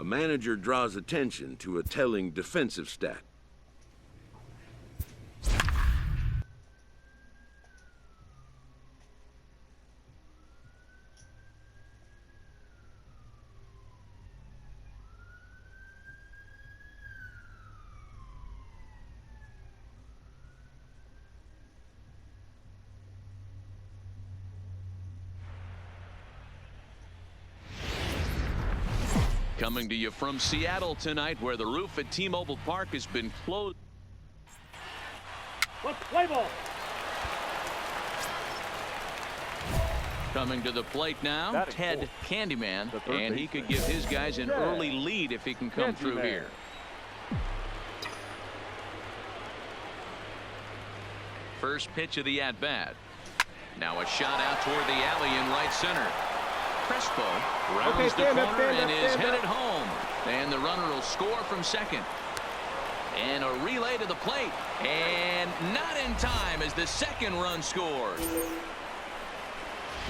A manager draws attention to a telling defensive stat. Coming to you from Seattle tonight, where the roof at T-Mobile Park has been closed. Play ball. Coming to the plate now, Ted Candyman, and he could give his guys an early lead if he can come through here. First pitch of the at-bat. Now a shot out toward the alley in right center. Crespo rounds the corner and is headed home. And the runner will score from second. And a relay to the plate. And not in time as the second run scores.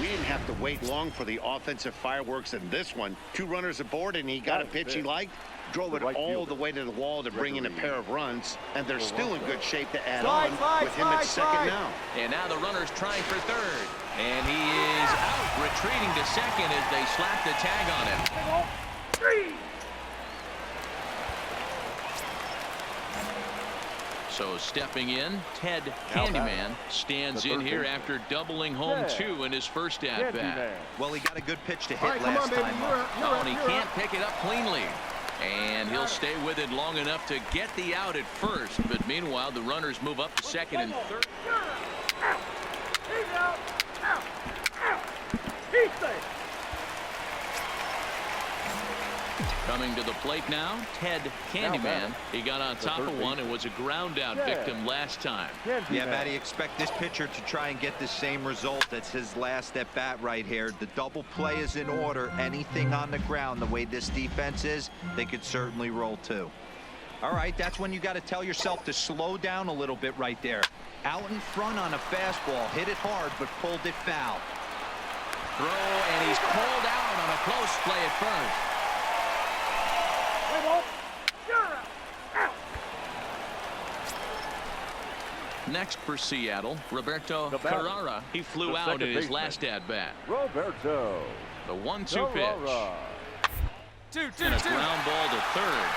We didn't have to wait long for the offensive fireworks in this one. 2 runners aboard, and he got a pitch he liked. Drove it all the way to the wall to bring in a pair of runs. And they're still in good shape to add on with him at second now. And now the runner's trying for third. And he is out, retreating to second as they slap the tag on him. So stepping in, Ted Candyman stands in here after doubling home 2 in his first at-bat. Well, he got a good pitch to hit last time up. Oh, and he can't pick it up cleanly. And he'll stay with it long enough to get the out at first. But meanwhile, the runners move up to second and third. Coming to the plate now, Ted Candyman. He got on top of one and was a ground out victim last time. Yeah, Matty, expect this pitcher to try and get the same result. That's his last at bat right here. The double play is in order. Anything on the ground, the way this defense is, they could certainly roll too. All right, that's when you got to tell yourself to slow down a little bit right there. Out in front on a fastball, hit it hard, but pulled it foul. Throw, and he's called out on a close play at first. Next for Seattle, Roberto Carrara. He flew out in his last at-bat. Roberto. The 1-2 pitch. And a ground ball to third.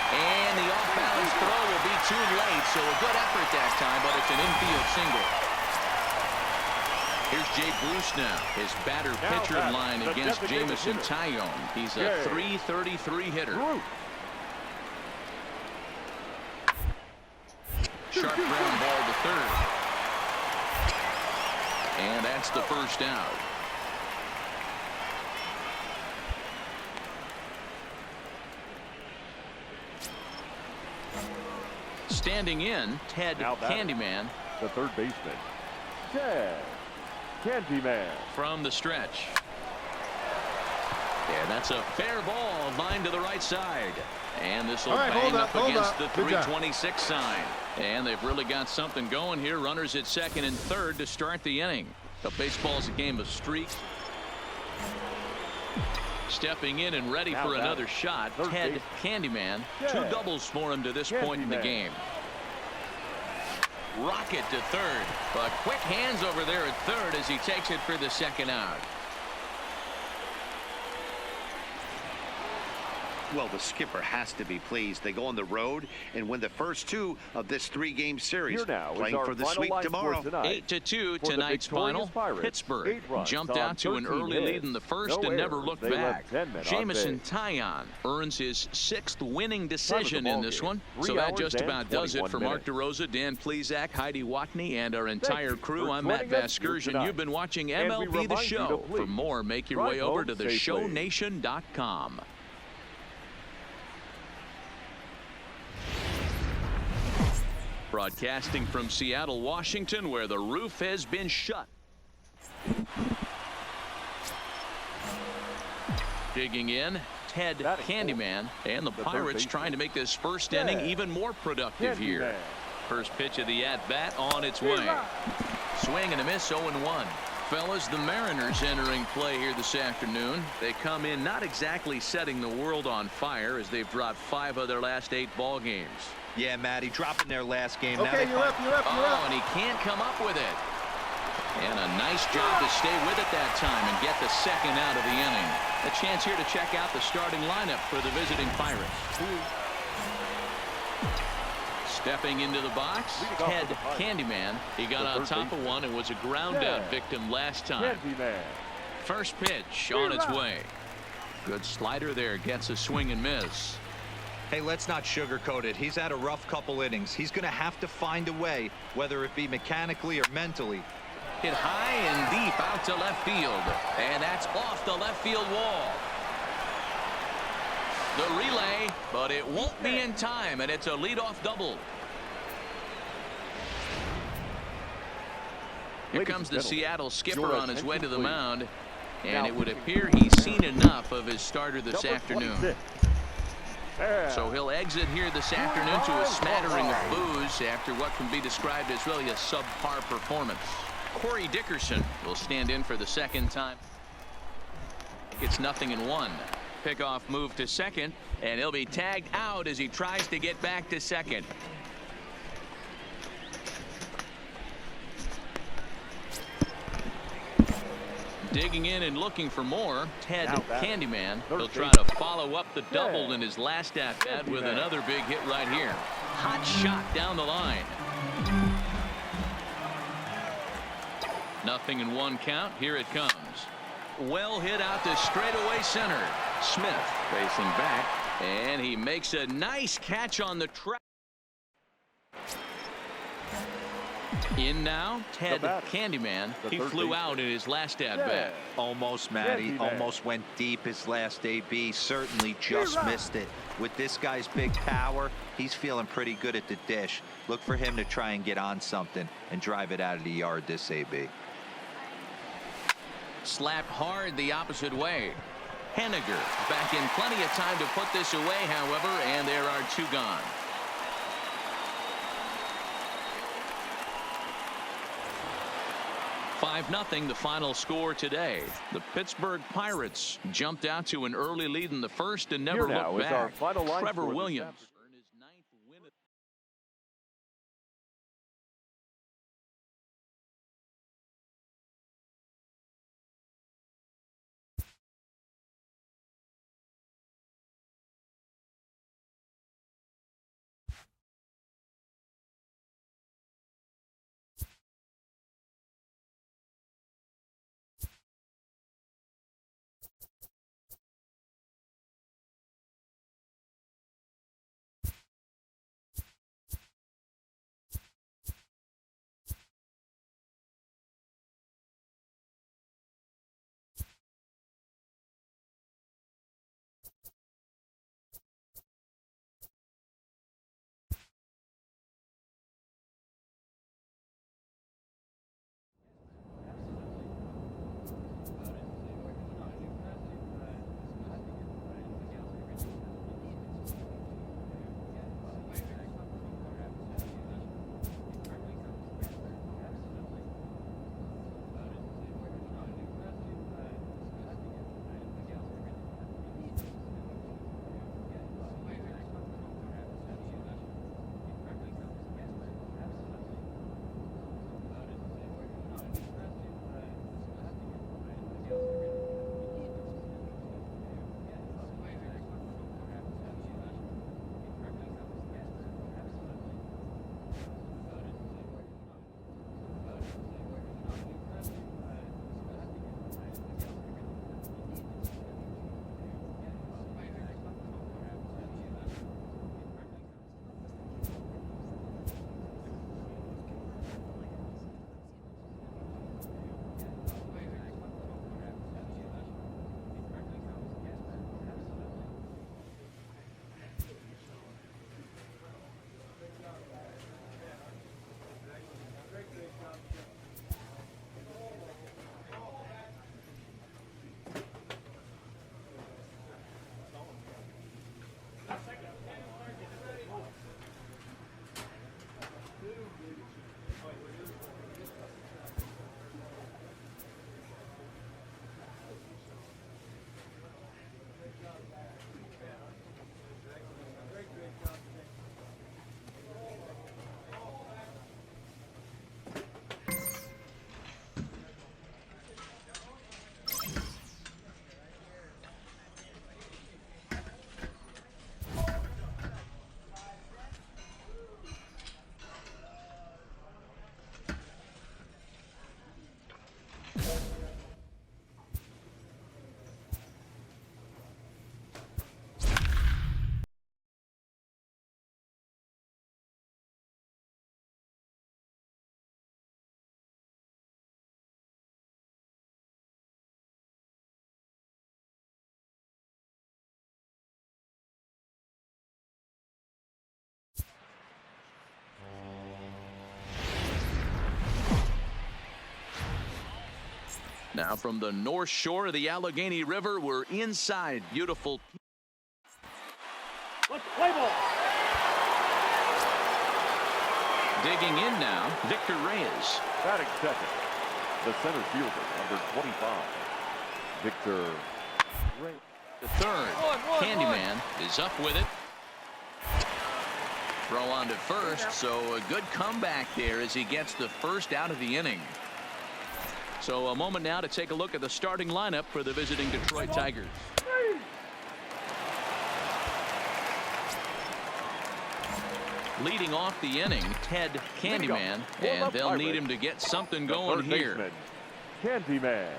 And the off-balance throw will be too late, so a good effort that time, but it's an infield single. Here's Jay Bruce now, his batter-pitcher line against Jamison Tyone. He's a .333 hitter. Sharp ground ball to third. And that's the first out. Standing in, Ted Candyman. The third baseman, Ted Candyman. From the stretch. Yeah, that's a fair ball, line to the right side. And this will bang up against the 326 sign. And they've really got something going here. Runners at second and third to start the inning. The baseball's a game of streak. Stepping in and ready for another shot, Ted Candyman. 2 doubles for him to this point in the game. Rocket to third, but quick hands over there at third as he takes it for the second out. Well, the skipper has to be pleased. They go on the road and win the first 2 of this 3-game series. Playing for the sweep tomorrow. 8-2 tonight's final. Pittsburgh jumped out to an early lead in the first and never looked back. Jamison Tyone earns his 6th winning decision in this one. So that just about does it for Mark DeRosa, Dan Plesac, Heidi Watney, and our entire crew. I'm Matt Vasgersian. You've been watching MLB The Show. For more, make your way over to theshownation.com. Broadcasting from Seattle, Washington, where the roof has been shut. Digging in, Ted Candyman, and the Pirates trying to make this first inning even more productive here. First pitch of the at-bat on its way. Swing and a miss, 0-1. Fellas, the Mariners entering play here this afternoon. They come in not exactly setting the world on fire as they've dropped 5 of their last 8 ball games. Yeah, Matty, dropping their last game. Okay, now you're up. And he can't come up with it. And a nice job to stay with it that time and get the second out of the inning. A chance here to check out the starting lineup for the visiting Pirates. Stepping into the box, Ted Candyman. He got on top of one and was a ground out victim last time. First pitch on its way. Good slider there, gets a swing and miss. Hey, let's not sugarcoat it. He's had a rough couple innings. He's going to have to find a way, whether it be mechanically or mentally. Hit high and deep out to left field. And that's off the left field wall. The relay, but it won't be in time, and it's a leadoff double. Here comes the Seattle skipper on his way to the mound, and it would appear he's seen enough of his starter this afternoon. So he'll exit here this afternoon to a smattering of boos after what can be described as really a subpar performance. Corey Dickerson will stand in for the second time. It's 0-1. Pickoff move to second, and he'll be tagged out as he tries to get back to second. Digging in and looking for more, Ted Candyman. He'll try to follow up the double in his last at-bat with another big hit right here. Hot shot down the line. 0-1 count. Here it comes. Well hit out to straightaway center. Smith facing back, and he makes a nice catch on the track. In now, Ted Candyman. He flew out in his last at-bat. Almost, Matty. Almost went deep his last AB. Certainly just missed it. With this guy's big power, he's feeling pretty good at the dish. Look for him to try and get on something and drive it out of the yard this AB. Slapped hard the opposite way. Henniger back in plenty of time to put this away, however, and there are 2 gone. $5-0 the final score today. The Pittsburgh Pirates jumped out to an early lead in the first and never looked back. Trevor Williams Now from the north shore of the Allegheny River, we're inside beautiful. Let's play ball. Digging in now, Victor Reyes. Batting second, the center fielder, number 25, Victor Reyes. The third, Candyman is up with it. Throw on to first, so a good comeback there as he gets the first out of the inning. So a moment now to take a look at the starting lineup for the visiting Detroit Tigers. Leading off the inning, Ted Candyman, and they'll need him to get something going here. Candyman.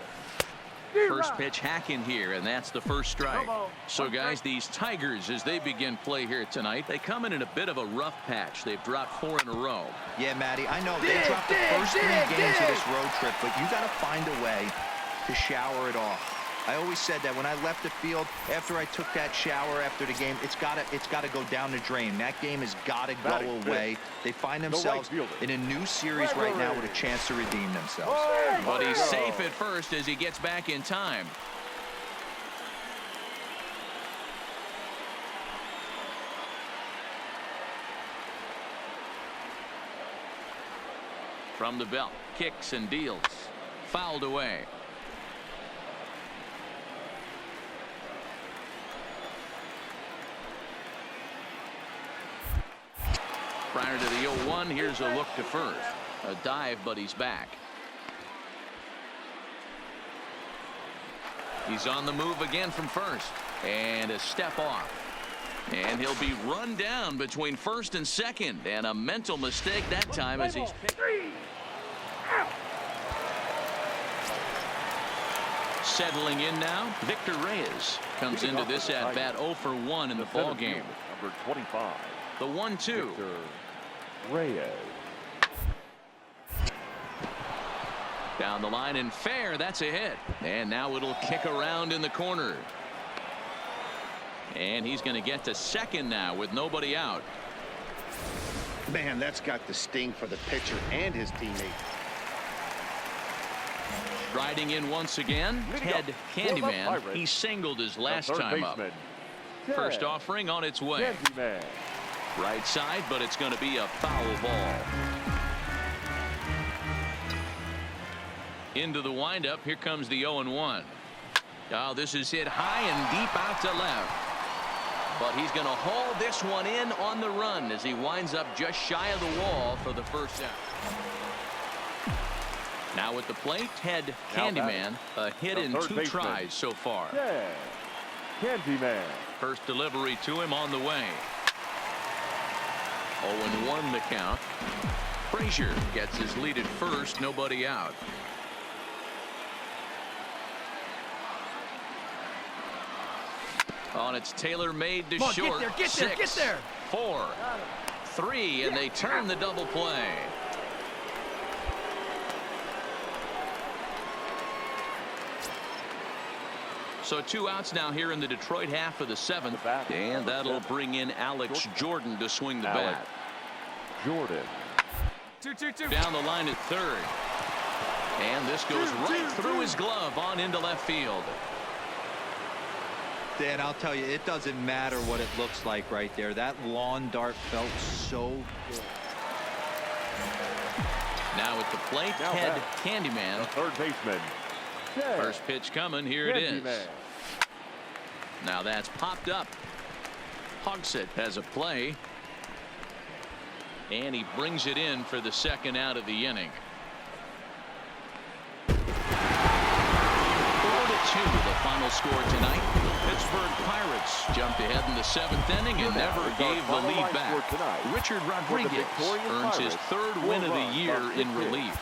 First pitch hacking here, and that's the first strike. So guys, these Tigers, as they begin play here tonight, they come in a bit of a rough patch. They've dropped 4 in a row. Yeah, Matty, I know they dropped the first 3 games of this road trip, but you got to find a way to shower it off. I always said that when I left the field after I took that shower after the game, it's got to go down the drain. That game has got to go away. They find themselves in a new series right now with a chance to redeem themselves. But he's safe at first as he gets back in time. From the belt, kicks and deals. Fouled away. Prior to the 0-1, here's a look to first. A dive, but he's back. He's on the move again from first. And a step off. And he'll be run down between first and second. And a mental mistake that time as he's picked. Settling in now, Victor Reyes comes into this at bat 0 for 1 in the ball game. Number 25. The 1-2. Reyes. Down the line and fair. That's a hit. And now it'll kick around in the corner. And he's going to get to second now with nobody out. Man, that's got the sting for the pitcher and his teammate. Riding in once again, Ted Candyman. He singled his last time up. First offering on its way. Candyman. Right side, but it's going to be a foul ball. Into the windup. Here comes the 0-1. Oh, this is hit high and deep out to left. But he's going to haul this one in on the run as he winds up just shy of the wall for the first out. Now at the plate, Ted Candyman. A hit in 2 tries so far. Yeah. Candyman. First delivery to him on the way. 0-1 the count. Frazier gets his lead at first, nobody out. On it's tailor-made to short. Get there. 4, 3, and they turn the double play. So 2 outs now here in the Detroit half of the 7th, and that'll bring in Alex Jordan to swing the bat. Jordan. 2-2-2. Down the line at third. And this goes right through his glove on into left field. Dan, I'll tell you, it doesn't matter what it looks like right there. That lawn dart felt so good. Now at the plate, Ted Candyman. The third baseman. First pitch coming. Here it is. Now that's popped up. Hogsett has a play. And he brings it in for the second out of the inning. 4-2 the final score tonight. Pittsburgh Pirates jumped ahead in the 7th inning and never gave the lead back. Richard Rodriguez earns his 3rd win of the year in relief.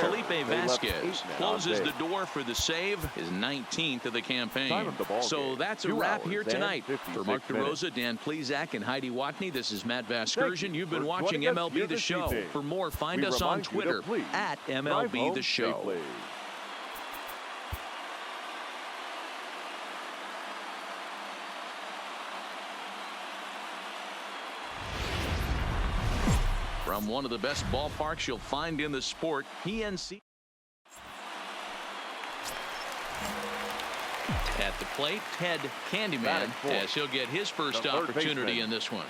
Felipe Vasquez closes the door for the save, his 19th of the campaign. So that's a wrap here tonight. For Mark DeRosa, Dan Plezak, and Heidi Watney, this is Matt Vasgersian. You've been watching MLB The Show. For more, find us on Twitter at MLB The Show. From one of the best ballparks you'll find in the sport, PNC. At the plate, Ted Candyman, as he'll get his first opportunity in this one.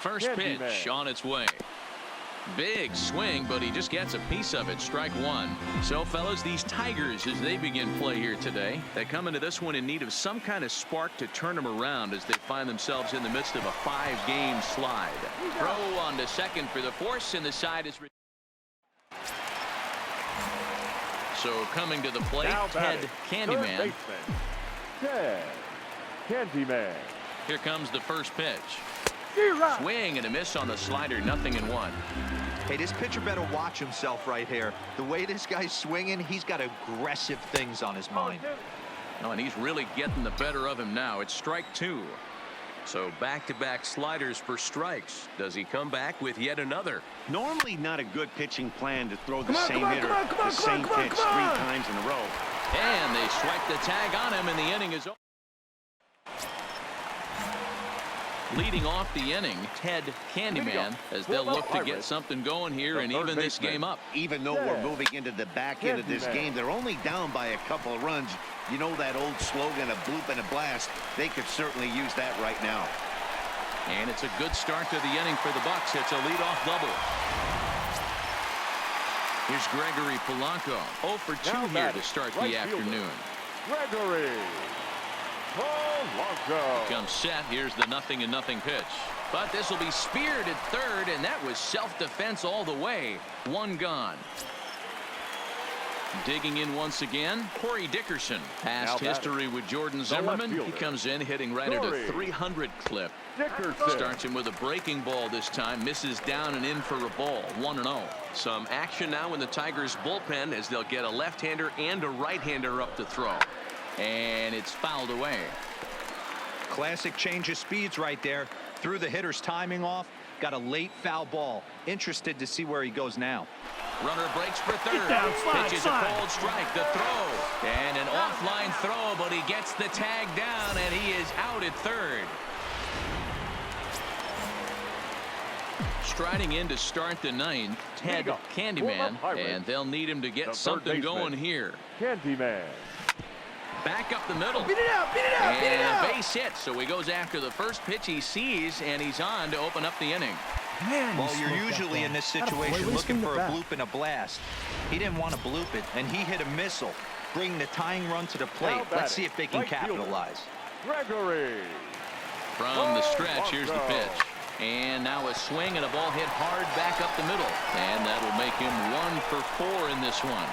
First pitch on its way. Big swing, but he just gets a piece of it. Strike one. So, fellas, these Tigers, as they begin play here today, they come into this one in need of some kind of spark to turn them around as they find themselves in the midst of a 5-game slide. Throw on to second for the force, and the side is... So, coming to the plate, Ted Candyman. Ted Candyman. Here comes the first pitch. Swing and a miss on the slider, 0-1. Hey, this pitcher better watch himself right here. The way this guy's swinging, he's got aggressive things on his mind. Oh, and he's really getting the better of him now. It's strike two. So back-to-back sliders for strikes. Does he come back with yet another? Normally not a good pitching plan to throw the same hitter the same pitch 3 times in a row. And they swipe the tag on him, and the inning is over. Leading off the inning, Ted Candyman, as they'll look to get something going here and even this game up. Even though we're moving into the back end of this game, they're only down by a couple of runs. You know that old slogan, a bloop and a blast. They could certainly use that right now. And it's a good start to the inning for the Bucks. It's a leadoff double. Here's Gregory Polanco. 0 for 2 here to start the afternoon. Gregory Polanco comes set. Here's the 0-0 pitch. But this will be speared at third, and that was self-defense all the way. 1 gone. Digging in once again, Corey Dickerson. Past history with Jordan Zimmerman. He comes in hitting right at a 300 clip. Starts him with a breaking ball this time. Misses down and in for a ball. 1-0. Some action now in the Tigers bullpen as they'll get a left-hander and a right-hander up to throw. And it's fouled away. Classic change of speeds right there. Threw the hitter's timing off. Got a late foul ball. Interested to see where he goes now. Runner breaks for third. Pitches a cold strike. The throw. And an offline throw, but he gets the tag down, and he is out at third. Striding in to start the 9th, Ted Candyman, and they'll need him to get something going here. Candyman. Back up the middle. Beat it out, beat it out, beat it out. And a base hit, so he goes after the first pitch he sees, and he's on to open up the inning. Man, well, you're usually in this situation looking for a bloop and a blast. He didn't want to bloop it, and he hit a missile, bringing the tying run to the plate. Let's see if they can capitalize. Gregory. From the stretch, here's the pitch. And now a swing and a ball hit hard back up the middle. And that'll make him 1 for 4 in this one.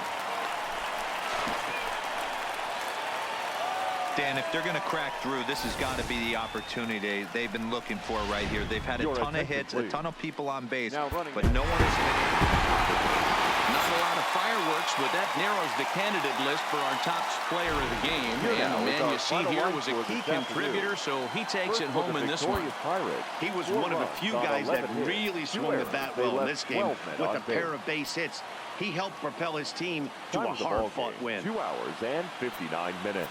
Dan, if they're going to crack through, this has got to be the opportunity they've been looking for right here. They've had a ton of hits, a ton of people on base, but no one has hit. Not a lot of fireworks, but that narrows the candidate list for our top player of the game. And the man you see here was a key contributor, so he takes it home in this one. He was one of the few guys that really swung the bat well in this game with a pair of base hits. He helped propel his team to a hard-fought win. 2 hours and 59 minutes.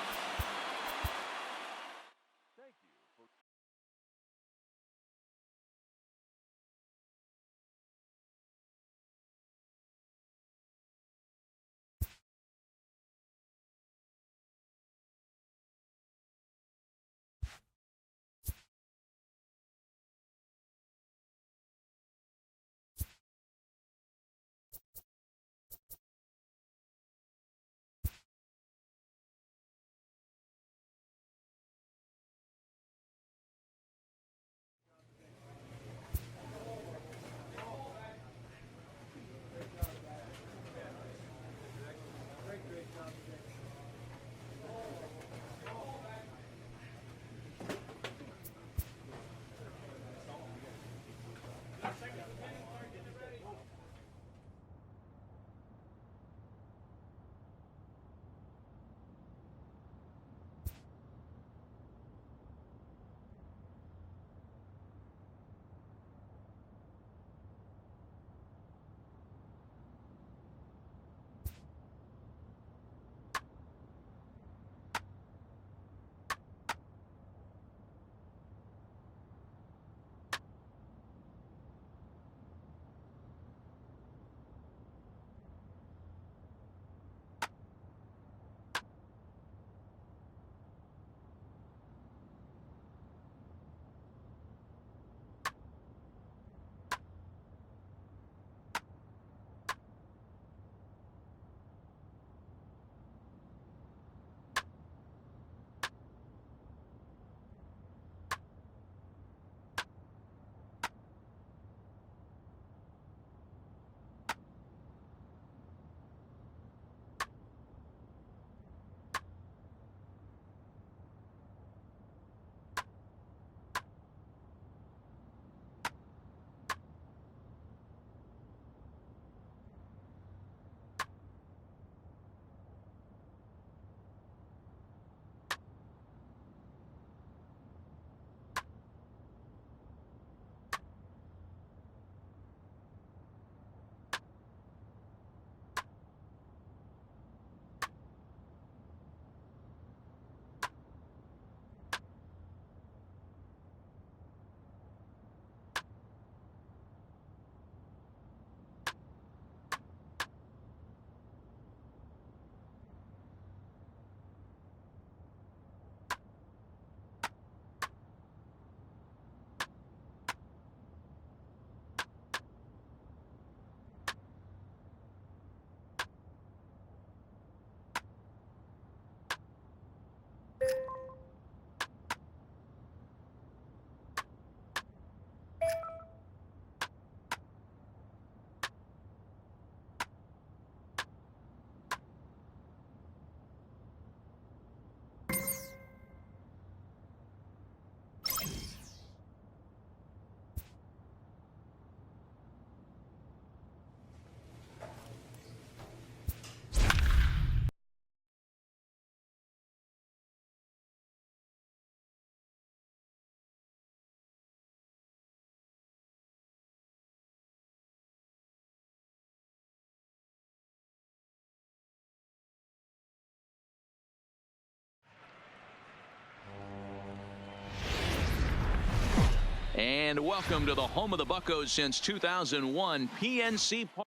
And welcome to the home of the Buccos since 2001, PNC Park.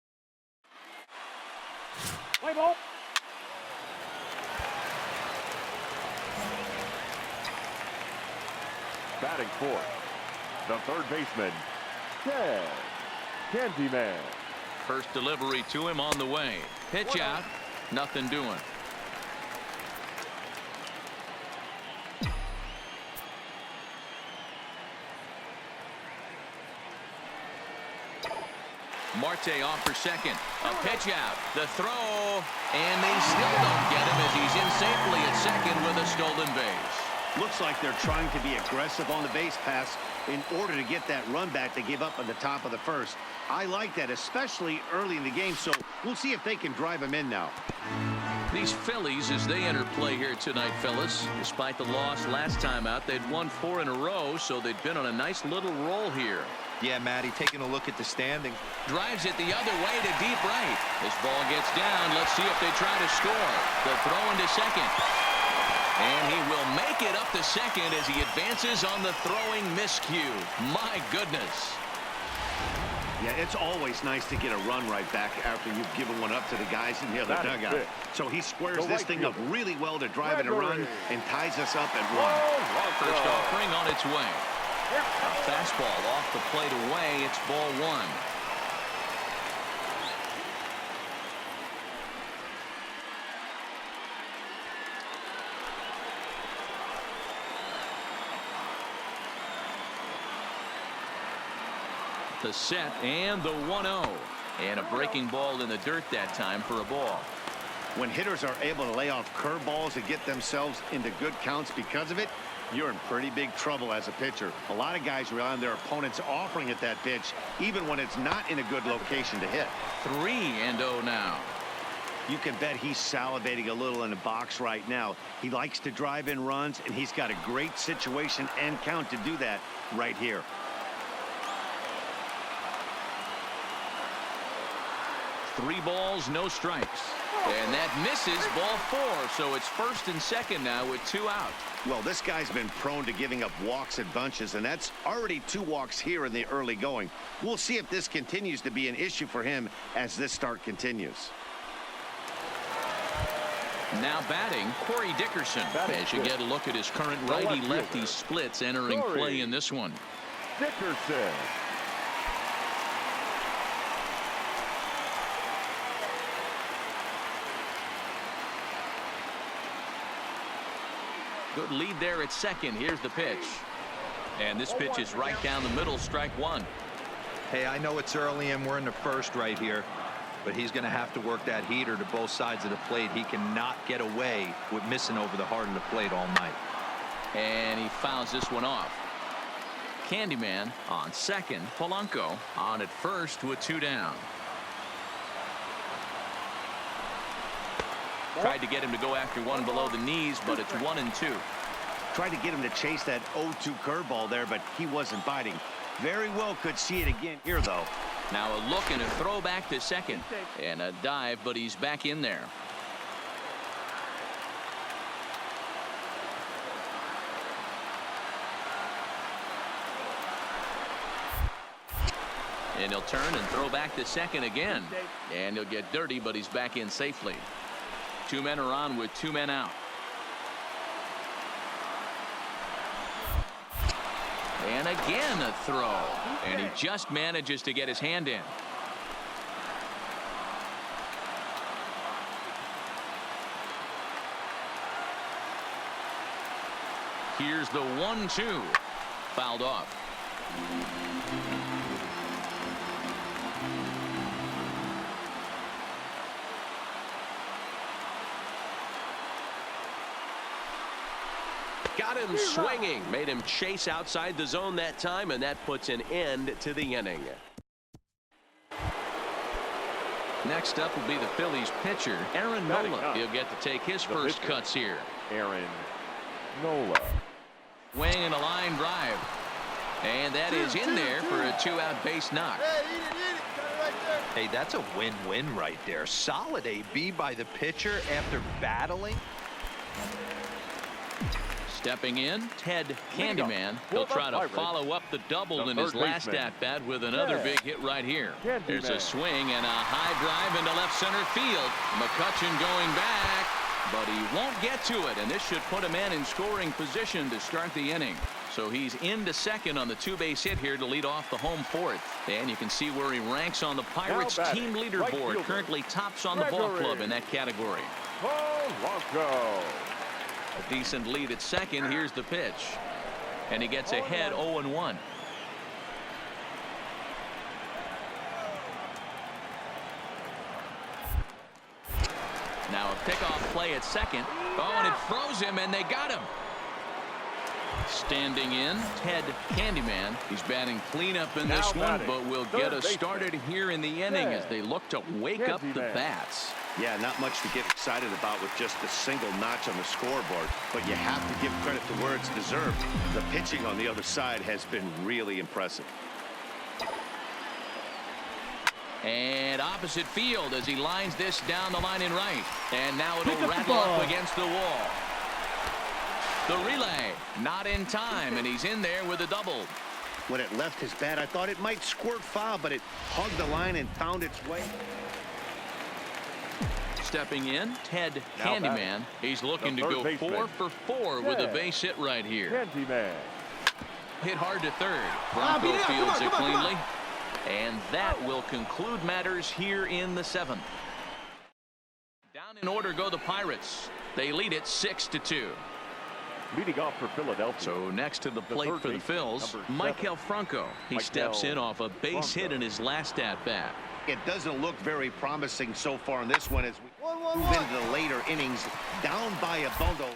Play ball. Batting fourth, the third baseman, Candyman. First delivery to him on the way. Pitch out. Nothing doing. Marte off for second. A pitch out. The throw. And they still don't get him as he's in safely at second with a stolen base. Looks like they're trying to be aggressive on the base pass in order to get that run back they gave up at the top of the first. I like that, especially early in the game, so we'll see if they can drive him in now. These Phillies, as they enter play here tonight, fellas, despite the loss last time out, they'd won 4 in a row, so they'd been on a nice little roll here. Yeah, Matty, taking a look at the standing. Drives it the other way to deep right. This ball gets down. Let's see if they try to score. The throw into second. And he will make it up to second as he advances on the throwing miscue. My goodness. Yeah, it's always nice to get a run right back after you've given one up to the guys in the other dugout. So he squares this thing up really well to drive in a run and ties us up at 1. First offering on its way. A fastball off the plate away. It's ball 1. The set and the 1-0. And a breaking ball in the dirt that time for a ball. When hitters are able to lay off curveballs and get themselves into good counts because of it, you're in pretty big trouble as a pitcher. A lot of guys rely on their opponents offering at that pitch, even when it's not in a good location to hit. 3-0 now. You can bet he's salivating a little in the box right now. He likes to drive in runs, and he's got a great situation and count to do that right here. Three balls, no strikes. And that misses ball 4. So it's first and second now with 2 out. Well, this guy's been prone to giving up walks at bunches, and that's already 2 walks here in the early going. We'll see if this continues to be an issue for him as this start continues. Now batting, Corey Dickerson. As you get a look at his current righty-lefty splits entering play in this one. Dickerson. Good lead there at second. Here's the pitch. And this pitch is right down the middle, strike 1. Hey, I know it's early and we're in the first right here, but he's going to have to work that heater to both sides of the plate. He cannot get away with missing over the heart of the plate all night. And he fouls this one off. Candyman on second. Polanco on at first with 2 down. Tried to get him to go after one below the knees, but it's 1-2. Tried to get him to chase that 0-2 curveball there, but he wasn't biting. Very well could see it again here, though. Now a look and a throw back to second. And a dive, but he's back in there. And he'll turn and throw back to second again. And he'll get dirty, but he's back in safely. 2 men are on with 2 men out. And again a throw. And he just manages to get his hand in. Here's the 1-2. Fouled off. Got him swinging, made him chase outside the zone that time, and that puts an end to the inning. Next up will be the Phillies pitcher, Aaron Nola. He'll get to take his first cuts here. Aaron Nola. Swing and a line drive. And that is in there for a 2-out base knock. Hey, that's a win-win right there. Solid AB by the pitcher after battling. Stepping in, Ted Candyman. He'll try to follow up the double in his last at-bat with another big hit right here. There's a swing and a high drive into left center field. McCutchen going back, but he won't get to it, and this should put a man in scoring position to start the inning. So he's into second on the two-base hit here to lead off the home fourth. And you can see where he ranks on the Pirates team leaderboard. Currently tops on the ball club in that category. A decent lead at second. Here's the pitch. And he gets ahead 0-1. Now a pickoff play at second. Oh, and it froze him, and they got him. Standing in, Ted Candyman. He's batting cleanup in this one, but will get us started here in the inning as they look to wake up the bats. Yeah, not much to get excited about with just a single notch on the scoreboard, but you have to give credit to where it's deserved. The pitching on the other side has been really impressive. And opposite field as he lines this down the line in right. And now it'll rattle up against the wall. The relay not in time, and he's in there with a double. When it left his bat, I thought it might squirt foul, but it hugged the line and found its way. Stepping in, Ted Candyman. He's looking to go 4 for 4 with a base hit right here. Hit hard to third. Bronco fields it cleanly. And that will conclude matters here in the 7th. Down in order go the Pirates. They lead it 6-2. Leading off for Philadelphia. So next to the plate for the Phils, Maikel Franco. He steps in off a base hit in his last at-bat. It doesn't look very promising so far in this one as we move into the later innings. Down by a bundle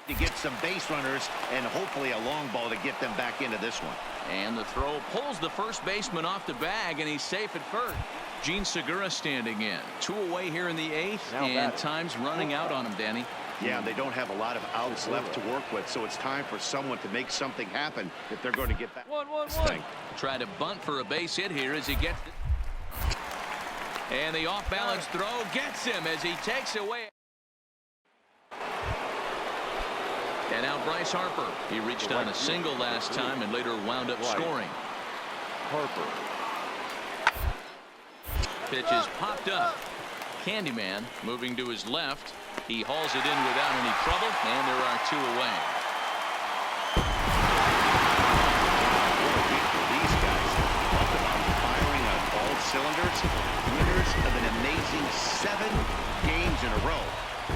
to get some base runners and hopefully a long ball to get them back into this one. And the throw pulls the first baseman off the bag, and he's safe at first. Gene Segura standing in. 2 away here in the 8th, and time's running out on him, Danny. Yeah, they don't have a lot of outs left to work with, so it's time for someone to make something happen if they're going to get back this thing. Try to bunt for a base hit here as he gets it. And the off-balance throw gets him as he takes away. And now Bryce Harper. He reached on a single last time and later wound up scoring. Harper. Pitch is popped up. Candyman moving to his left. He hauls it in without any trouble, and there are 2 away. What a week for these guys. Talk about firing on all cylinders. Winners of an amazing 7 games in a row.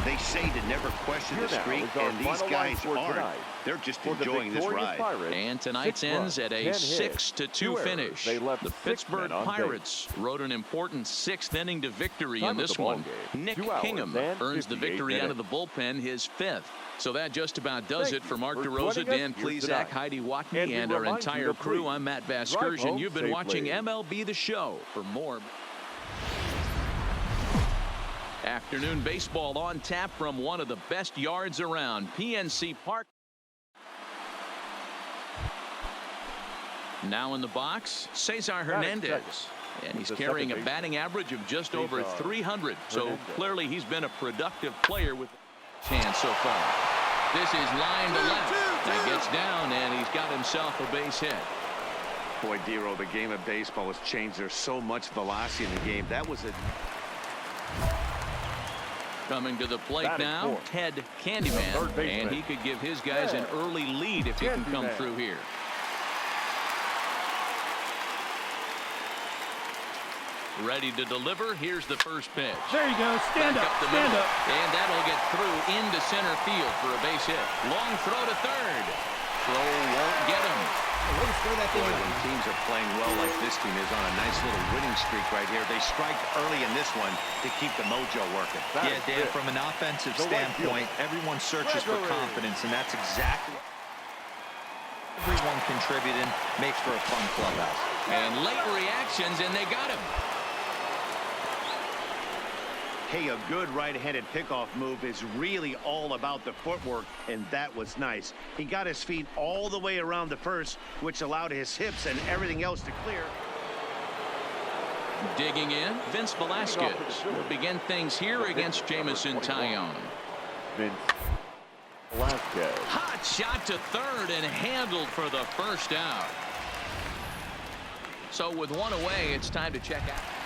They say to never question the streak, and these guys are. They're just enjoying this ride. And tonight's ends at a 6-2 finish. The Pittsburgh Pirates rode an important 6th inning to victory in this one. Nick Kingham earns the victory out of the bullpen, his 5th. So that just about does it for Mark DeRosa, Dan Plesac, Heidi Watney, and our entire crew. I'm Matt Vasgersian. You've been watching MLB The Show. For more afternoon baseball on tap from one of the best yards around, PNC Park. Now in the box, Cesar Hernandez. And he's carrying a batting average of just over 300. So clearly he's been a productive player with chance so far. This is line to left. That gets down, and he's got himself a base hit. Boy, Dero, the game of baseball has changed. There's so much velocity in the game. That was a... Coming to the plate now, Ted Candyman, and he could give his guys an early lead if he can come through here. Ready to deliver. Here's the first pitch. There you go. Stand up. Stand up. And that'll get through into center field for a base hit. Long throw to third. Throw won't get him. Way to score that thing. When teams are playing well like this team is on a nice little winning streak right here, they strike early in this one to keep the mojo working. Yeah, Dan, from an offensive standpoint, everyone searches for confidence, and that's exactly everyone contributing makes for a fun clubhouse. And late reactions, and they got him. Hey, a good right-handed pickoff move is really all about the footwork, and that was nice. He got his feet all the way around the first, which allowed his hips and everything else to clear. Digging in, Vince Velasquez will begin things here against Jamison Tyone. Velasquez. Hot shot to third and handled for the first out. So with one away, it's time to check out.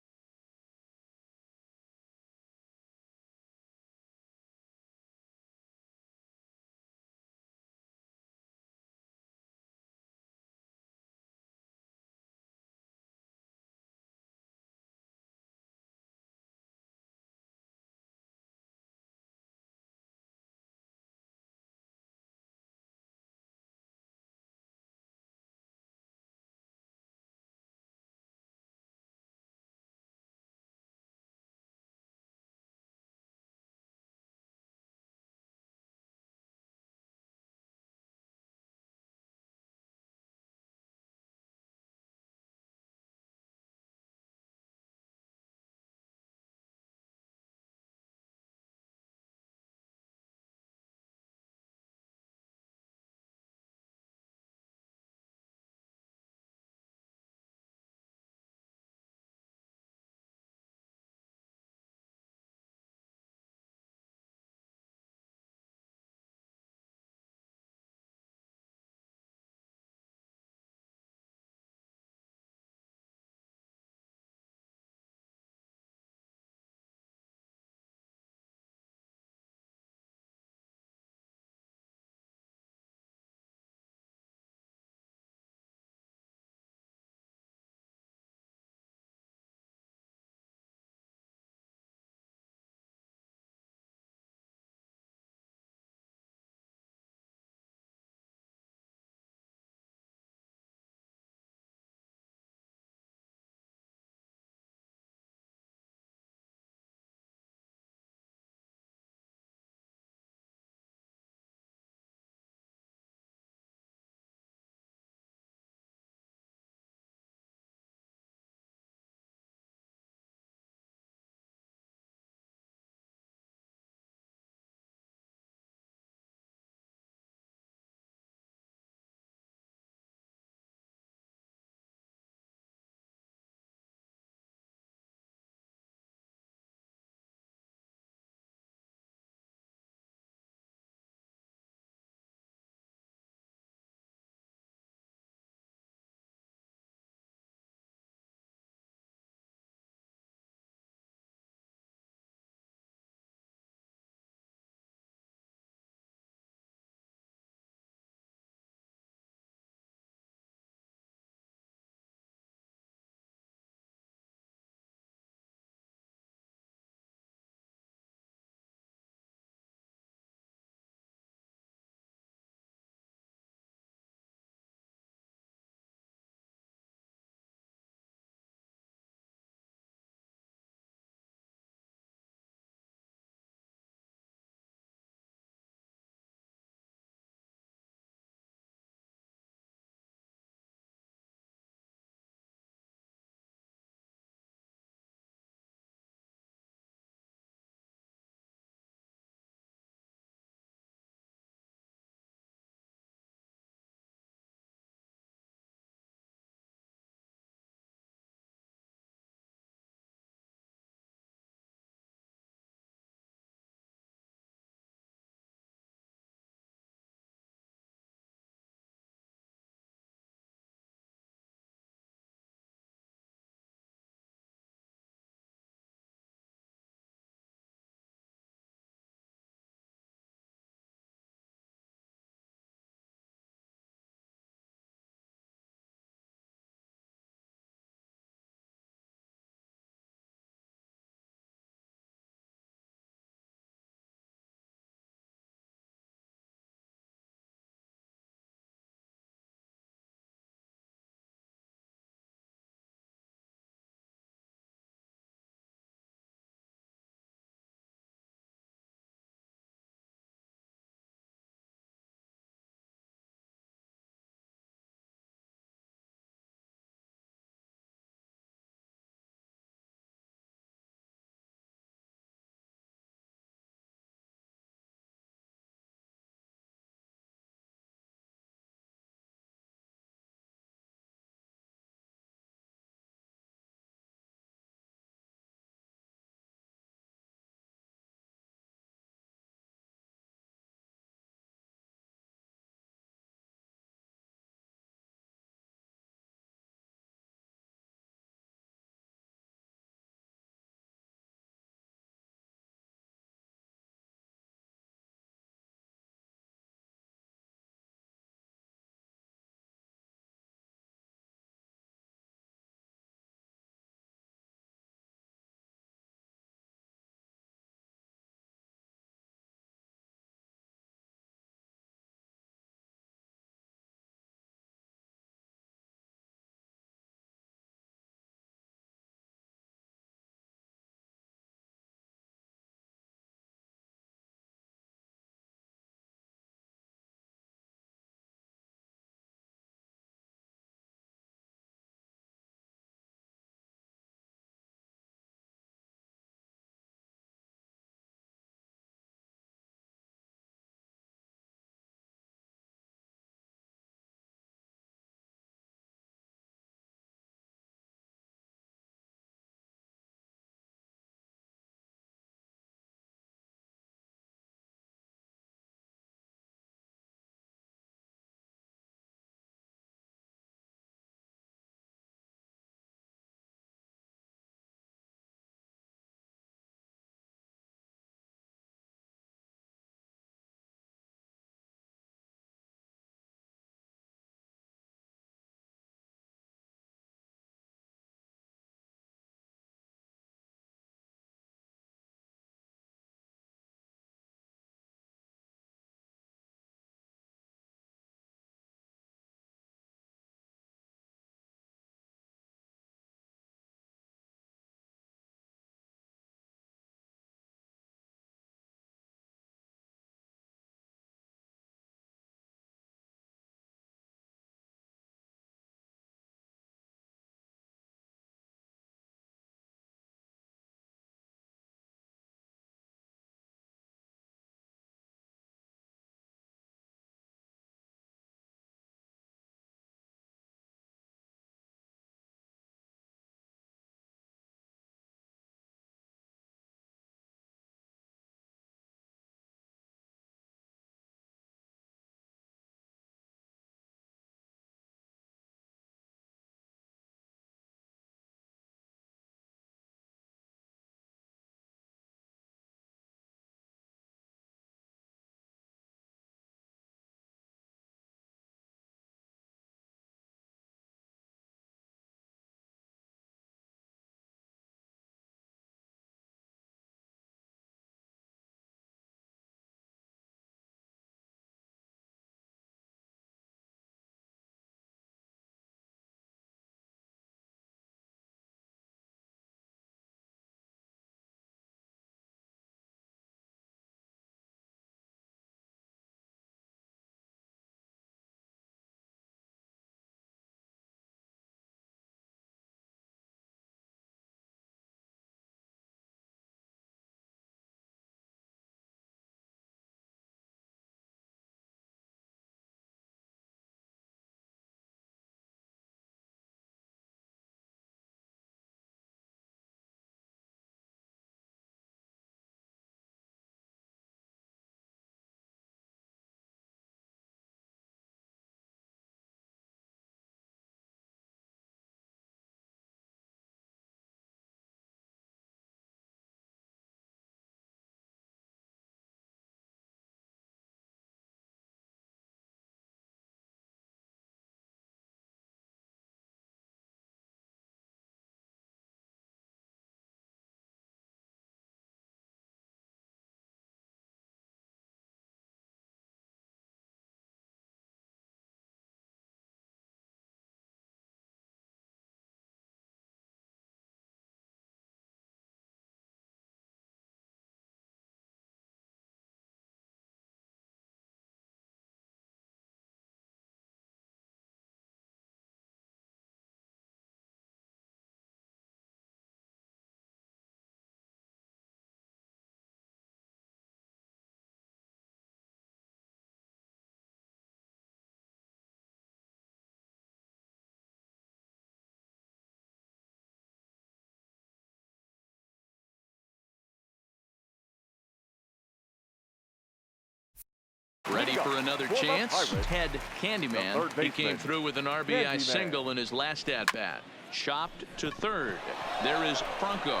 Ready for another chance. Ted Candyman. He came through with an RBI single in his last at-bat. Chopped to third. There is Franco.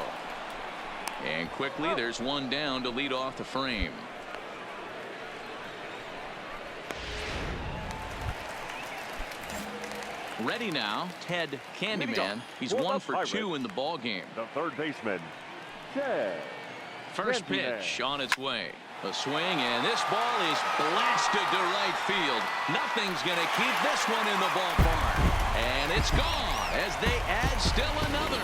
And quickly there's one down to lead off the frame. Ready now, Ted Candyman. He's 1 for 2 in the ball game. The third baseman, Ted. First pitch on its way. A swing, and this ball is blasted to right field. Nothing's going to keep this one in the ballpark. And it's gone as they add still another.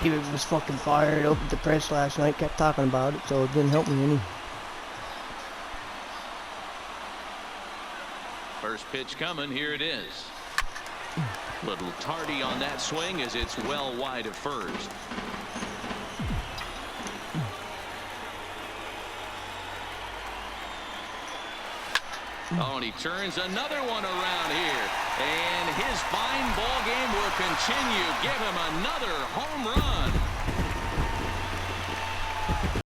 He was fucking fired up at the press last night, kept talking about it, so it didn't help me any. First pitch coming, here it is. Little tardy on that swing as it's well wide of first. Oh, and he turns another one around here. And his fine ball game will continue. Give him another home run.